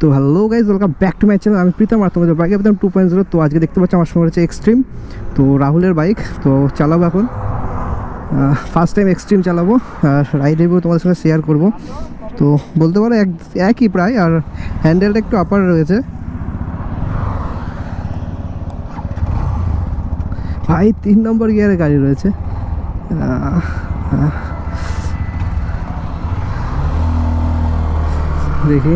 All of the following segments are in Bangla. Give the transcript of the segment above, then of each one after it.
তো hello guys, welcome back to my channel. আমি প্রীতম আর তোমাদের বাইক একদম 2.0। তো আজকে দেখতে পাচ্ছি আমার সঙ্গে রয়েছে এক্সট্রিম, তো রাহুলের বাইক। তো চালাবো এখন, ফার্স্ট টাইম এক্সট্রিম চালাবো, রাইড রিভিউ তোমাদের সঙ্গে শেয়ার করব। তো বলতে পারো একই প্রায়, আর হ্যান্ডেলটা একটু আপার রয়েছে। ভাই 3 নম্বর গিয়ারে গাড়ি রয়েছে। দেখি,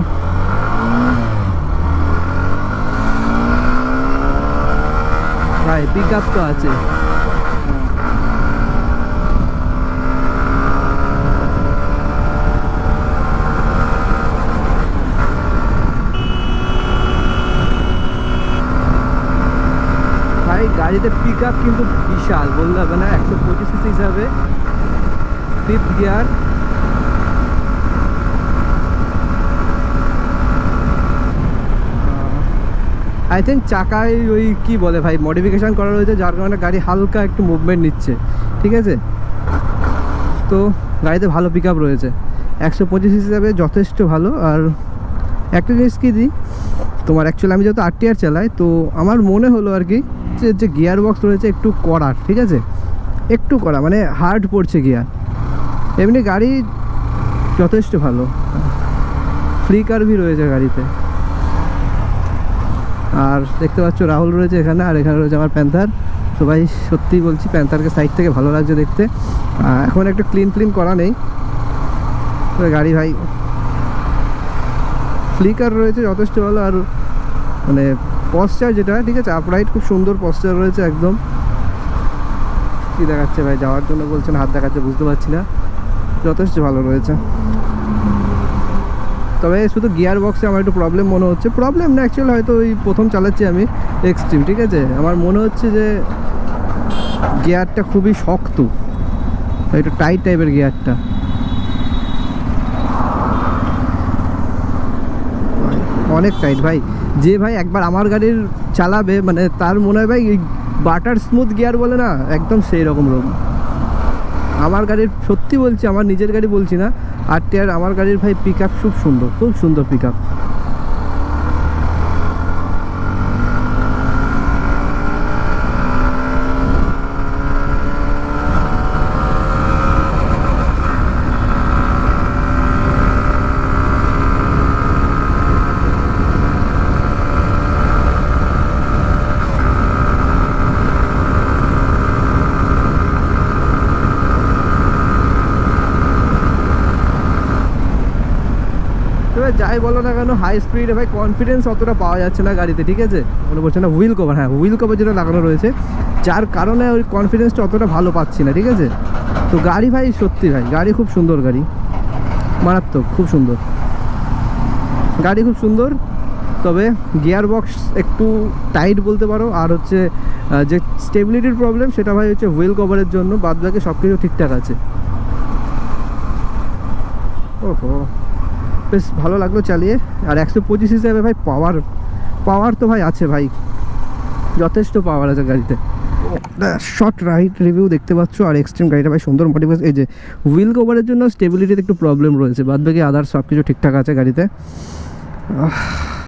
ভাই পিক আপ তো আছে। ভাই গাড়িতে পিক আপ কিন্তু বিশাল, বলতে হবে না। 125 সিসি হিসাবে, 5th গিয়ার। আই থিঙ্ক চাকায় ওই কি বলে ভাই, মডিফিকেশান করা রয়েছে, যার কারণে গাড়ি হালকা একটু মুভমেন্ট নিচ্ছে, ঠিক আছে। তো গাড়িতে ভালো পিক আপ রয়েছে, 125 হিসাবে যথেষ্ট ভালো। আর একটা জিনিস কি দিই তোমার, অ্যাকচুয়ালি আমি যেহেতু RTR চালাই, তো আমার মনে হলো আর কি যে গিয়ার বক্স রয়েছে একটু কড়া, ঠিক আছে, একটু কড়া, মানে হার্ড পড়ছে গিয়ার। এমনি গাড়ি যথেষ্ট ভালো, ফ্রি কার্ভই রয়েছে গাড়িতে। আর দেখতে পাচ্ছ রাহুল রয়েছে এখানে, আর এখানে রয়েছে আমার প্যান্থার। তো ভাই সত্যিই বলছি, প্যান্থারকে সাইড থেকে ভালো লাগছে দেখতে। এখন একটা ক্লিন করা নেই গাড়ি ভাই, ফ্লিকার রয়েছে যথেষ্ট ভালো। আর মানে পশ্চার যেটা, ঠিক আছে, আপরাইট খুব সুন্দর পশ্চার রয়েছে একদম। কি দেখাচ্ছে ভাই, যাওয়ার জন্য বলছেন, হাত দেখাচ্ছে, বুঝতে পারছি না। যথেষ্ট ভালো রয়েছে, তবে শুধু গিয়ার বক্সে আমার একটু প্রবলেম মনে হচ্ছে। প্রবলেম না, অ্যাকচুয়ালি হয়তো ওই প্রথম চালাচ্ছি আমি এক্সট্রিম, ঠিক আছে। আমার মনে হচ্ছে যে গিয়ারটা খুবই শক্ত, একটু টাইট টাইপের গিয়ারটা। অনেক টাইট ভাই, যে ভাই একবার আমার গাড়ির চালাবে, মানে তার মনে হয় ভাই বাটার স্মুথ গিয়ার বলে না, একদম সেই রকম আমার গাড়ির। সত্যি বলছি, আমার নিজের গাড়ি বলছি না, RTR আমার গাড়ির ভাই পিক আপ খুব সুন্দর পিক আপ। এবার যাই বলো না কেন, হাই স্পিডে ভাই কনফিডেন্স অতটা পাওয়া যাচ্ছে না গাড়িতে, ঠিক আছে। মনে করছে না হুইল কভার, হ্যাঁ হুইল কভার যেটা লাগানো রয়েছে, যার কারণে ওই কনফিডেন্সটা অতটা ভালো পাচ্ছি না, ঠিক আছে। তো গাড়ি ভাই সত্যি ভাই, গাড়ি খুব সুন্দর, গাড়ি মারাত্মক, খুব সুন্দর গাড়ি, খুব সুন্দর। তবে গিয়ার বক্স একটু টাইট বলতে পারো। আর হচ্ছে যে স্টেবিলিটির প্রবলেম, সেটা ভাই হচ্ছে হুইল কভারের জন্য, বাদ বাকি সব কিছু ঠিকঠাক আছে। ওহো, বেশ ভালো লাগলো চালিয়ে। আর 125 হিসাবে ভাই পাওয়ার তো ভাই আছে ভাই, যথেষ্ট পাওয়ার আছে গাড়িতে। শর্ট রাইড রিভিউ দেখতে পাচ্ছ। আর এক্সট্রিম গাড়িটা ভাই সুন্দর মডিফিকেশন। এই যে হুইল কভারের জন্য স্টেবিলিটিতে একটু প্রবলেম রয়েছে, বাদ বাকি আদার সব কিছু ঠিকঠাক আছে গাড়িতে।